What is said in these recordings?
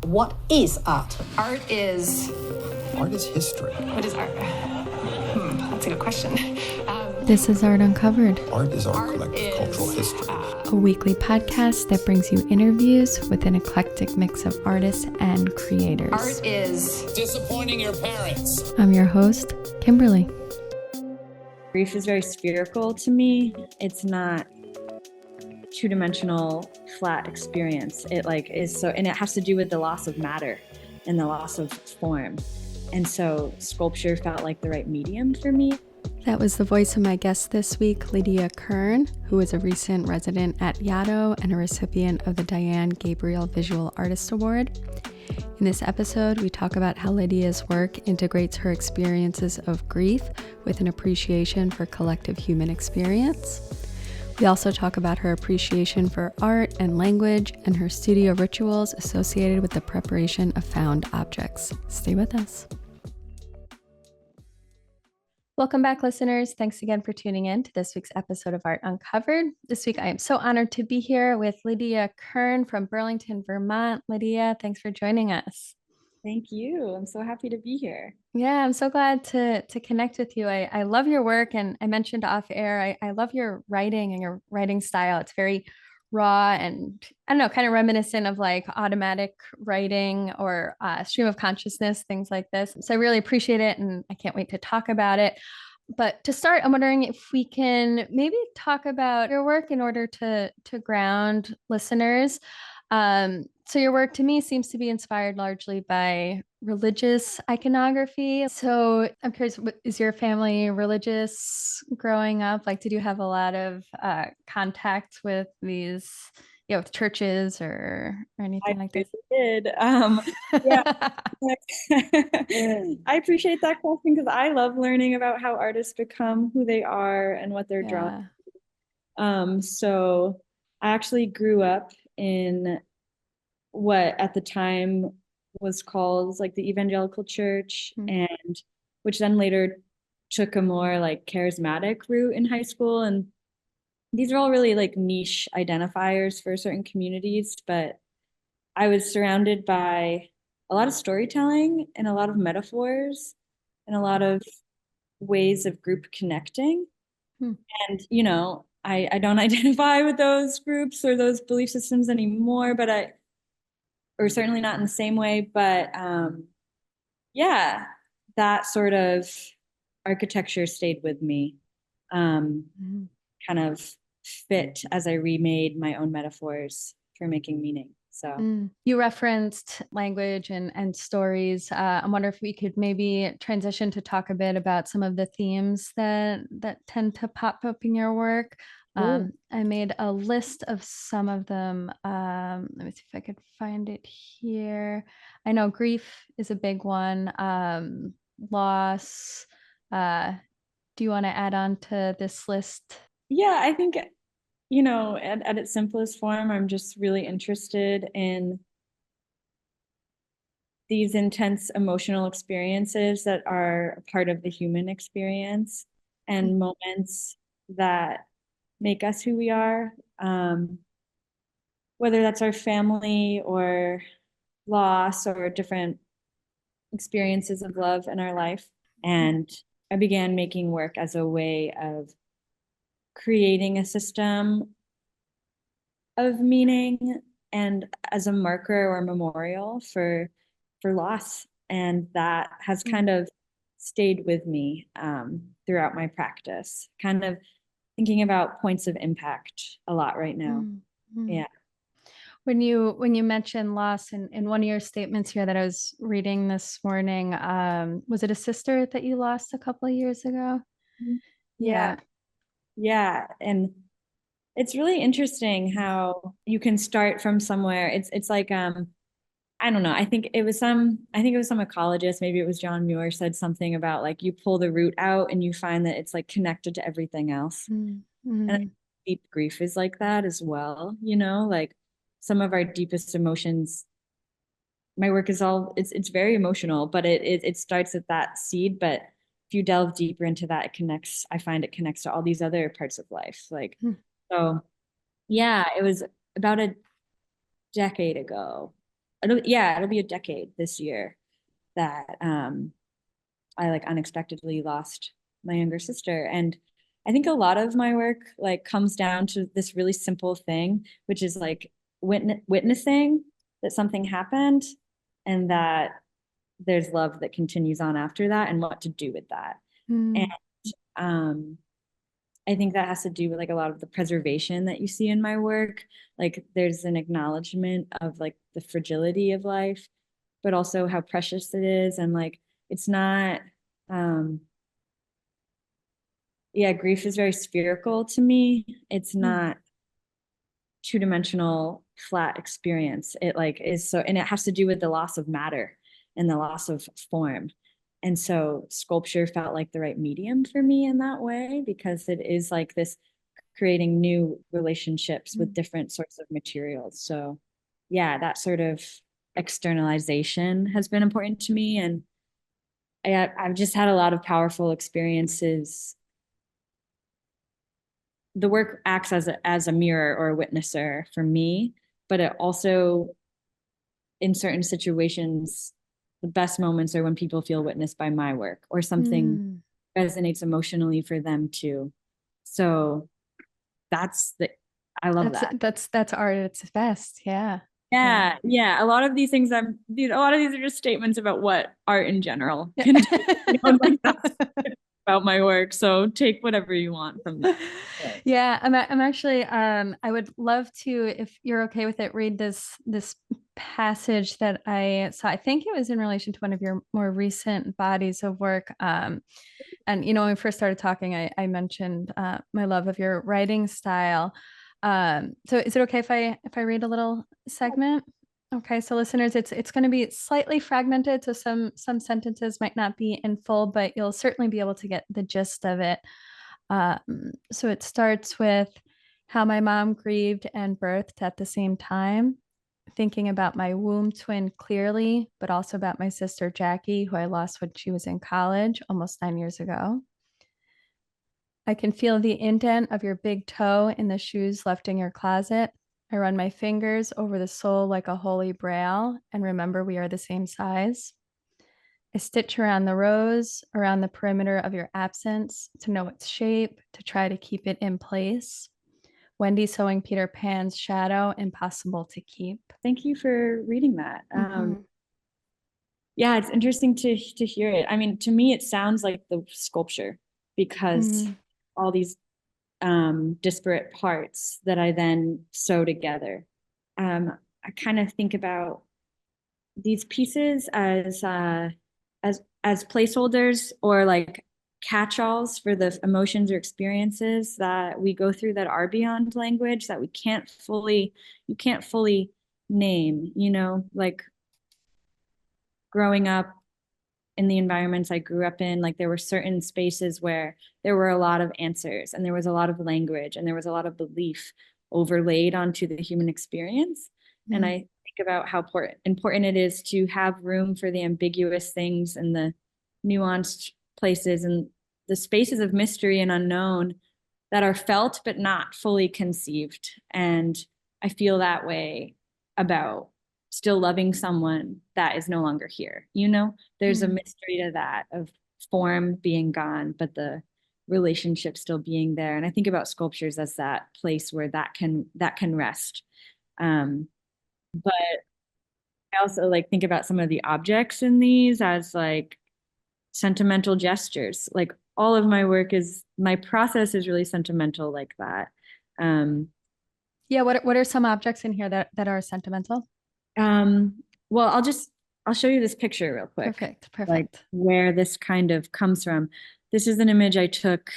What is art? Art is history. What is art? That's a good question. This is Art Uncovered. Art is our collective cultural history. A weekly podcast that brings you interviews with an eclectic mix of artists and creators. Art is disappointing your parents. I'm your host, Kimberly. Grief is very spherical to me. It's not two-dimensional, flat experience. It is so, and it has to do with the loss of matter and the loss of form. And so sculpture felt like the right medium for me. That was the voice of my guest this week, Lydia Kern, who is a recent resident at Yaddo and a recipient of the Diane Gabriel Visual Artist Award. In this episode, we talk about how Lydia's work integrates her experiences of grief with an appreciation for collective human experience. We also talk about her appreciation for art and language and her studio rituals associated with the preparation of found objects. Stay with us. Welcome back, listeners. Thanks again for tuning in to this week's episode of Art Uncovered. This week, I am so honored to be here with Lydia Kern from Burlington, Vermont. Lydia, thanks for joining us. Thank you. I'm so happy to be here. Yeah, I'm so glad to connect with you. I love your work, and I mentioned off air, I love your writing and your writing style. It's very raw and, I don't know, kind of reminiscent of like automatic writing or stream of consciousness, things like this. So I really appreciate it, and I can't wait to talk about it. But to start, I'm wondering if we can maybe talk about your work in order to ground listeners. So your work to me seems to be inspired largely by religious iconography. So I'm curious, is your family religious growing up? Like, did you have a lot of contact with these, with churches or anything like this? Did. Yeah. I appreciate that question because I love learning about how artists become who they are and what they're drawn to. So I actually grew up in what at the time was called like the evangelical church, and which then later took a more like charismatic route in high school. And these are all really like niche identifiers for certain communities, but I was surrounded by a lot of storytelling and a lot of metaphors and a lot of ways of group connecting. And, I don't identify with those groups or those belief systems anymore, but or certainly not in the same way, but that sort of architecture stayed with me, kind of fit as I remade my own metaphors for making meaning. So you referenced language and stories. I wonder if we could maybe transition to talk a bit about some of the themes that tend to pop up in your work. I made a list of some of them. Let me see if I could find it here. I know grief is a big one. Loss. Do you want to add on to this list? Yeah, I think, at its simplest form, I'm just really interested in these intense emotional experiences that are a part of the human experience and moments that make us who we are, whether that's our family or loss or different experiences of love in our life. And I began making work as a way of creating a system of meaning and as a marker or memorial for loss. And that has kind of stayed with me throughout my practice, kind of thinking about points of impact a lot right now. Yeah. When you mentioned loss in one of your statements here that I was reading this morning, was it a sister that you lost a couple of years ago? Yeah. And it's really interesting how you can start from somewhere. It's like, I don't know. I think it was some ecologist, maybe it was John Muir, said something about like you pull the root out and you find that it's like connected to everything else. And deep grief is like that as well. Like some of our deepest emotions. My work is it's very emotional, but it starts at that seed. But if you delve deeper into that, I find it connects to all these other parts of life. So yeah, it was about a decade ago it'll be a decade this year that I like unexpectedly lost my younger sister. And I think a lot of my work like comes down to this really simple thing, which is like witnessing that something happened and that there's love that continues on after that and what to do with that. And I think that has to do with like a lot of the preservation that you see in my work. Like there's an acknowledgement of like the fragility of life, but also how precious it is. And like, it's not, yeah, grief is very spherical to me. It's not two-dimensional flat experience. It like is so, and it has to do with the loss of matter and the loss of form. And so sculpture felt like the right medium for me in that way, because it is like this creating new relationships with different sorts of materials. So yeah, that sort of externalization has been important to me. And I've just had a lot of powerful experiences. The work acts as a mirror or a witnesser for me, but it also, in certain situations, the best moments are when people feel witnessed by my work or something resonates emotionally for them too. So I love that. That's art at its best. Yeah. Yeah. A lot of these things a lot of these are just statements about what art in general can do. Like that's about my work. So take whatever you want from that. Yeah, I'm actually I would love to, if you're okay with it, read this passage that I saw. I think it was in relation to one of your more recent bodies of work. And when we first started talking, I mentioned my love of your writing style. So is it okay if I read a little segment? Okay, so listeners, it's going to be slightly fragmented, so some sentences might not be in full, but you'll certainly be able to get the gist of it. So it starts with how my mom grieved and birthed at the same time, thinking about my womb twin clearly, but also about my sister Jackie, who I lost when she was in college almost 9 years ago. I can feel the indent of your big toe in the shoes left in your closet. I run my fingers over the sole like a holy braille and remember we are the same size. I stitch around the rose, around the perimeter of your absence to know its shape, to try to keep it in place. Wendy sewing Peter Pan's shadow, impossible to keep. Thank you for reading that. Yeah, it's interesting to hear it. I mean, to me, it sounds like the sculpture because all these disparate parts that I then sew together. I kind of think about these pieces as placeholders or like catch-alls for the emotions or experiences that we go through that are beyond language, that you can't fully name, like growing up in the environments I grew up in, like there were certain spaces where there were a lot of answers and there was a lot of language and there was a lot of belief overlaid onto the human experience. And I think about how important it is to have room for the ambiguous things and the nuanced places and the spaces of mystery and unknown that are felt but not fully conceived. And I feel that way about still loving someone that is no longer here. There's a mystery to that, of form being gone, but the relationship still being there. And I think about sculptures as that place where that can rest. But I also like think about some of the objects in these as like sentimental gestures. Like all of my process is really sentimental like that. Yeah, what are some objects in here that are sentimental? Well, I'll show you this picture real quick. Perfect. Like where this kind of comes from. This is an image I took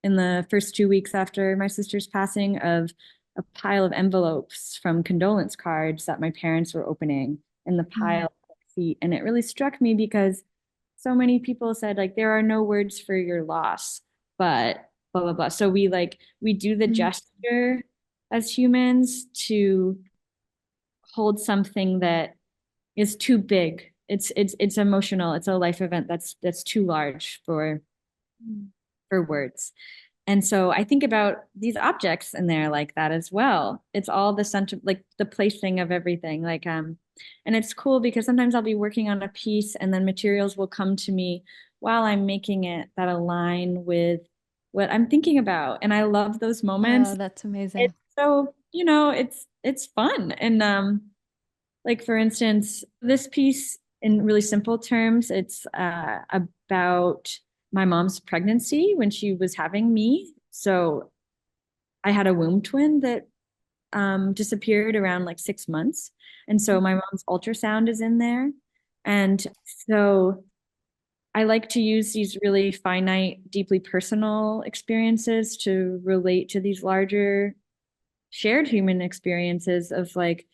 in the first 2 weeks after my sister's passing of a pile of envelopes from condolence cards that my parents were opening in the pile of feet. And it really struck me because so many people said like, there are no words for your loss, but blah, blah, blah. So we do the gesture as humans to hold something that is too big. It's emotional. It's a life event that's too large for words. And so I think about these objects in there like that as well. It's all the center, like the placing of everything. Like And it's cool because sometimes I'll be working on a piece and then materials will come to me while I'm making it that align with what I'm thinking about. And I love those moments. Oh, that's amazing. It's so, it's fun. And like for instance, this piece in really simple terms, it's about my mom's pregnancy when she was having me. So I had a womb twin that disappeared around like 6 months. And so my mom's ultrasound is in there. And so I like to use these really finite, deeply personal experiences to relate to these larger shared human experiences of like,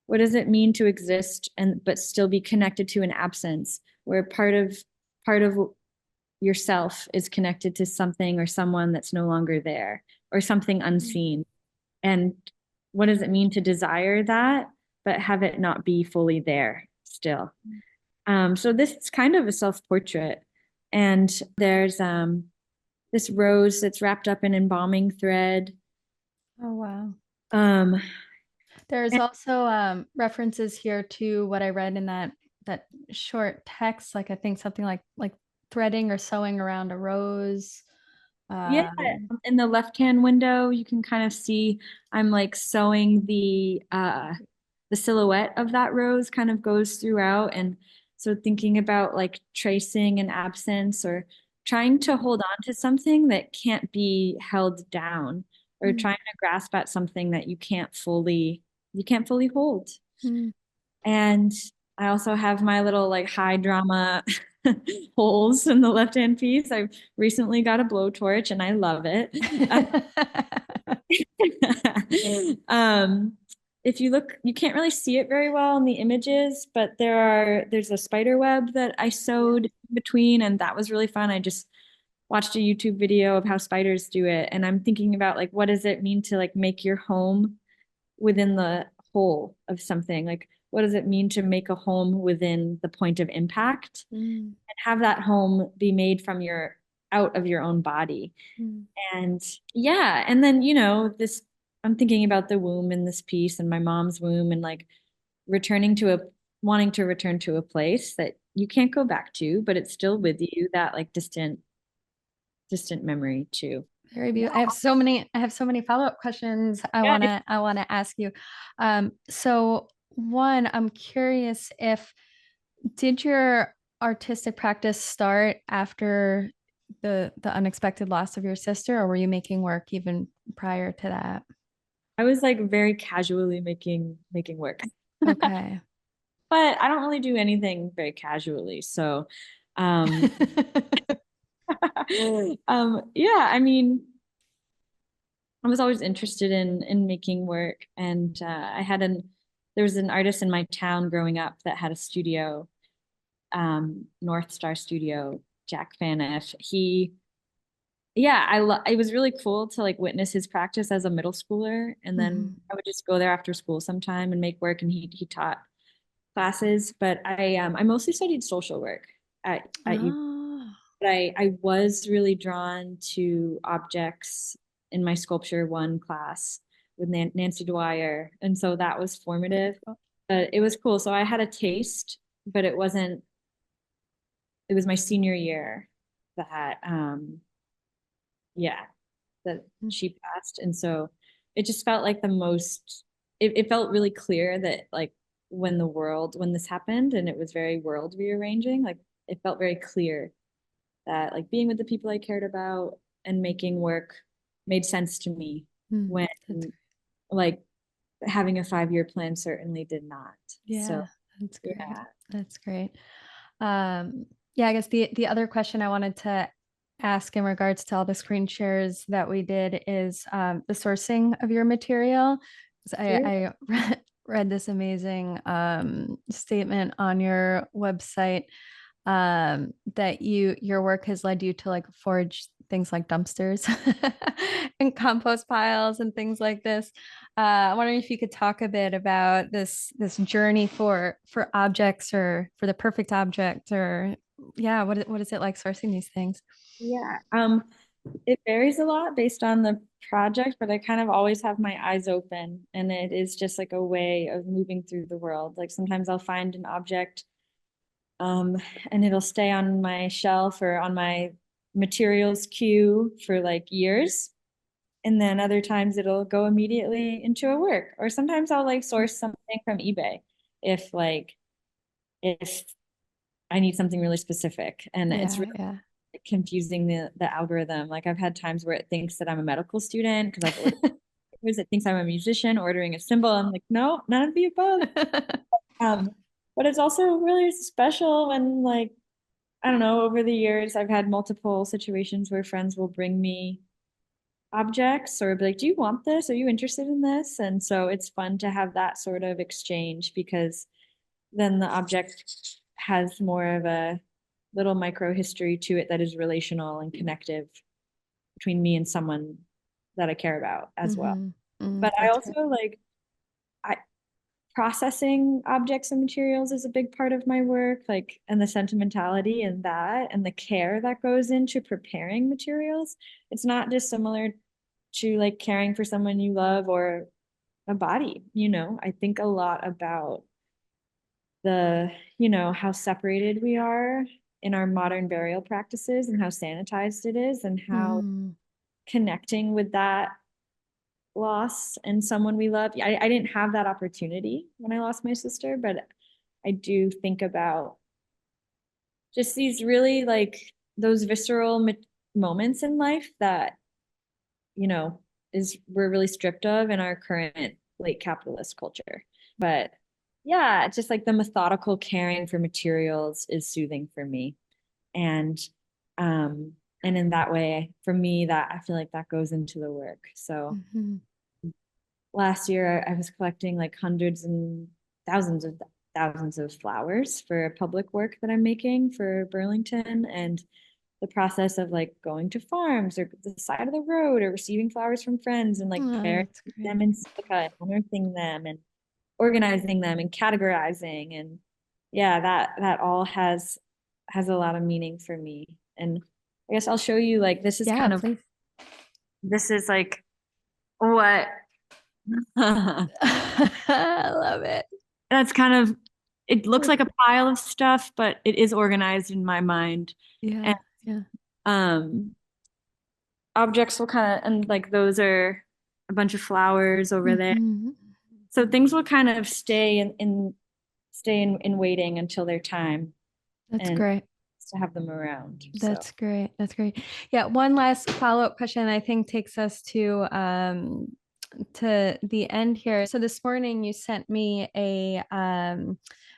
what does it mean to exist and but still be connected to an absence where part of yourself is connected to something or someone that's no longer there or something unseen. And what does it mean to desire that, but have it not be fully there still? So this is kind of a self-portrait. And there's this rose that's wrapped up in embalming thread. Oh, wow. Um, There's and also references here to what I read in that short text, like I think something like threading or sewing around a rose. yeah, in the left-hand window, you can kind of see I'm like sewing the silhouette of that rose kind of goes throughout. And so thinking about like tracing an absence or trying to hold on to something that can't be held down or trying to grasp at something that you can't fully hold. Mm. And I also have my little like high drama holes in the left-hand piece. I've recently got a blowtorch and I love it. Um, if you look, you can't really see it very well in the images, but there's a spider web that I sewed in between, and that was really fun. I just watched a YouTube video of how spiders do it, and I'm thinking about like what does it mean to like make your home within the whole of something? Like what does it mean to make a home within the point of impact and have that home be made from your out of your own body? And yeah, and then this I'm thinking about the womb in this piece and my mom's womb and like returning to a wanting to return to a place that you can't go back to, but it's still with you, that like distant memory too. Very beautiful. I have so many follow-up questions Yeah, I wanna ask you. So one, I'm curious if did your artistic practice start after the unexpected loss of your sister, or were you making work even prior to that? I was like very casually making work. Okay. But I don't really do anything very casually. So um yeah, I mean, I was always interested in making work, and there was an artist in my town growing up that had a studio, North Star Studio, Jack Faniff. It was really cool to like witness his practice as a middle schooler, and then I would just go there after school sometime and make work, and he taught classes. But I mostly studied social work at U. Oh, But I was really drawn to objects in my sculpture one class with Nancy Dwyer. And so that was formative, but it was cool. So I had a taste, but it was my senior year that, yeah, that she passed. And so it just felt like it felt really clear that like when this happened and it was very world rearranging, like it felt very clear that like being with the people I cared about and making work made sense to me when like having a 5-year plan certainly did not. yeah, So that's great. yeah. That's great. Yeah, I guess the other question I wanted to ask in regards to all the screen shares that we did is the sourcing of your material. 'Cause I read this amazing statement on your website that your work has led you to like forge things like dumpsters and compost piles and things like this. I'm wondering if you could talk a bit about this journey for objects or for the perfect object, or what is it like sourcing these things? Yeah. It varies a lot based on the project, but I kind of always have my eyes open, and it is just like a way of moving through the world. Like sometimes I'll find an object, and it'll stay on my shelf or on my materials queue for like years. And then other times it'll go immediately into a work. Or sometimes I'll like source something from eBay if I need something really specific. And it's really confusing the algorithm. Like I've had times where it thinks that I'm a medical student because I've ordered it thinks I'm a musician ordering a symbol. I'm like, no, none of the above. But it's also really special when, like, I don't know, over the years I've had multiple situations where friends will bring me objects or be like, do you want this? Are you interested in this? And so it's fun to have that sort of exchange, because then the object has more of a little micro history to it that is relational and connective between me and someone that I care about as well. But I also like processing objects and materials is a big part of my work, like, and the sentimentality in that and the care that goes into preparing materials. It's not dissimilar to like caring for someone you love or a body, I think a lot about how separated we are in our modern burial practices and how sanitized it is, and how connecting with that loss and someone we love. I didn't have that opportunity when I lost my sister, but I do think about just these really like those visceral moments in life that, we're really stripped of in our current late capitalist culture. But yeah, just like the methodical caring for materials is soothing for me. And in that way, for me, that I feel like that goes into the work. So last year I was collecting like hundreds and thousands of flowers for a public work that I'm making for Burlington, and the process of like going to farms or the side of the road or receiving flowers from friends and like burying them in silica and unearthing them and organizing them and categorizing, and that all has a lot of meaning for me. And I guess I'll show you, like, this is this is like what I love it. That's kind of, it looks like a pile of stuff, but it is organized in my mind. Objects will kind of, and like those are a bunch of flowers over there. So things will kind of stay in waiting until their time. That's great to have them around. That's great. Yeah, one last follow-up question I think takes us to the end here. So this morning you sent me a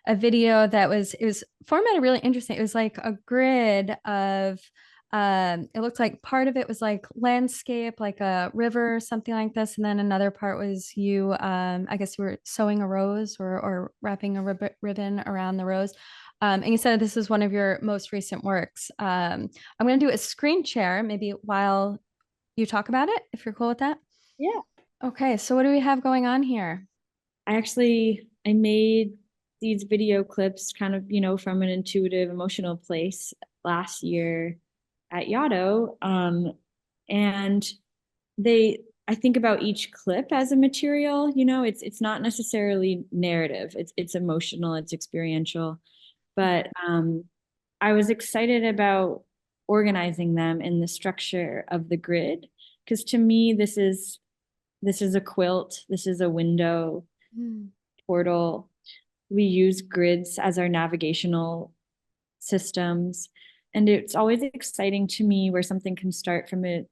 video that was formatted really interesting. It was like a grid of it looked like part of it was like landscape, like a river, something like this, and then another part was you I guess you were sewing a rose or wrapping a ribbon around the rose. And you said this is one of your most recent works. I'm going to do a screen share maybe while you talk about it, if you're cool with that. Yeah. Okay, so what do we have going on here? I made these video clips kind of, from an intuitive, emotional place last year at Yaddo. And I think about each clip as a material, it's not necessarily narrative. It's emotional, it's experiential. But I was excited about organizing them in the structure of the grid, because to me, this is a quilt, this is a window, portal. We use grids as our navigational systems. And it's always exciting to me where something can start from a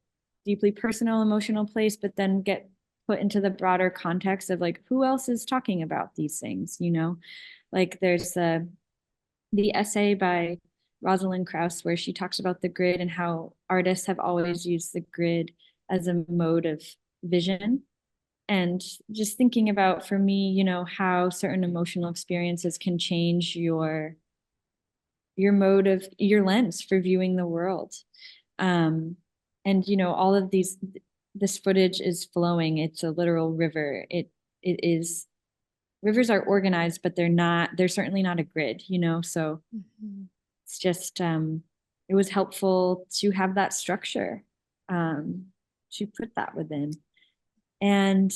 deeply personal, emotional place, but then get put into the broader context of like, who else is talking about these things, Like there's the essay by Rosalind Krauss where she talks about the grid and how artists have always used the grid as a mode of vision. And just thinking about, for me, how certain emotional experiences can change your mode of your lens for viewing the world. And all of this footage is flowing. It's a literal river. It is, rivers are organized, but they're certainly not a grid, so it's just it was helpful to have that structure, put that within. And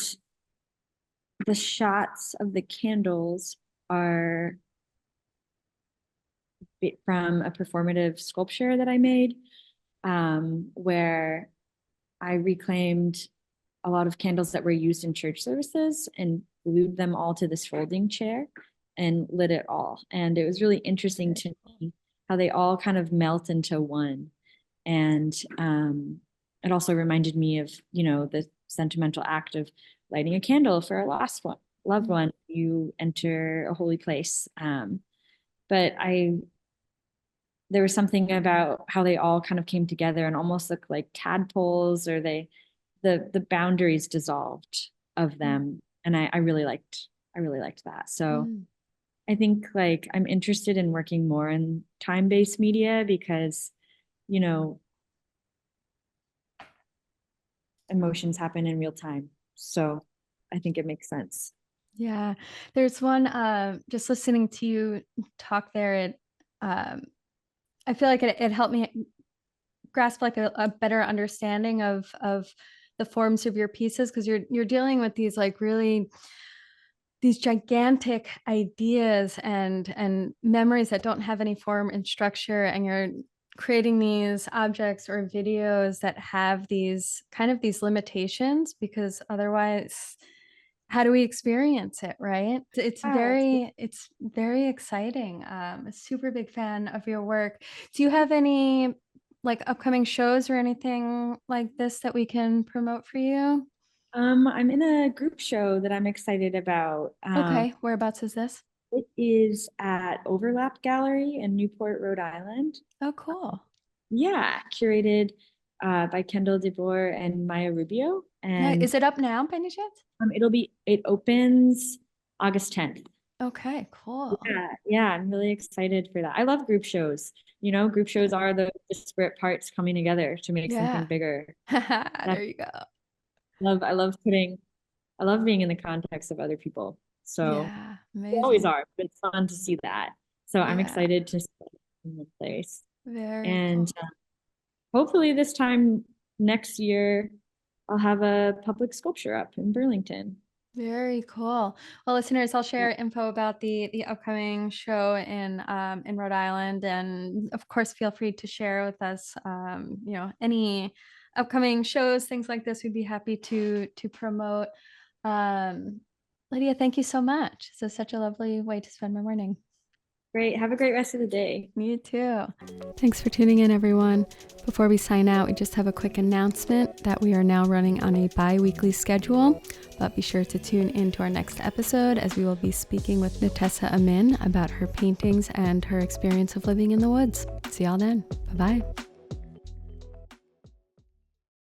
the shots of the candles are from a performative sculpture that I made, where I reclaimed a lot of candles that were used in church services and glued them all to this folding chair and lit it all. And it was really interesting to me how they all kind of melt into one. And it also reminded me of, the sentimental act of lighting a candle for a loved one. You enter a holy place. But there was something about how they all kind of came together and almost looked like tadpoles, or the boundaries dissolved of them. And I really liked that. So I think like I'm interested in working more in time-based media because, emotions happen in real time. So I think it makes sense. Yeah. There's one, just listening to you talk there, I feel like it helped me grasp like a better understanding of the forms of your pieces, because you're dealing with these like really these gigantic ideas and memories that don't have any form and structure, and you're creating these objects or videos that have these kind of these limitations, because otherwise how do we experience it, right? It's very exciting. A super big fan of your work. Do you have any like upcoming shows or anything like this that we can promote for you? I'm in a group show that I'm excited about. Okay, whereabouts is this? It is at Overlap Gallery in Newport, Rhode Island. Oh, cool. Yeah, curated by Kendall DeBoer and Maya Rubio. And is it up now by any chance? It opens August 10th. Okay, cool. Yeah, I'm really excited for that. I love group shows. Group shows are the disparate parts coming together to make something bigger. There you go. I love being in the context of other people. So amazing. they always are, but it's fun to see that. So I'm excited to see it in the place. Very cool. Hopefully this time next year, I'll have a public sculpture up in Burlington. Very cool. Well, listeners, I'll share info about the upcoming show in Rhode Island, and of course, feel free to share with us, any upcoming shows, things like this. We'd be happy to promote. Lydia, thank you so much. This is such a lovely way to spend my morning. Great. Have a great rest of the day. You too. Thanks for tuning in, everyone. Before we sign out, we just have a quick announcement that we are now running on a bi-weekly schedule, but be sure to tune in to our next episode, as we will be speaking with Natessa Amin about her paintings and her experience of living in the woods. See y'all then. Bye-bye.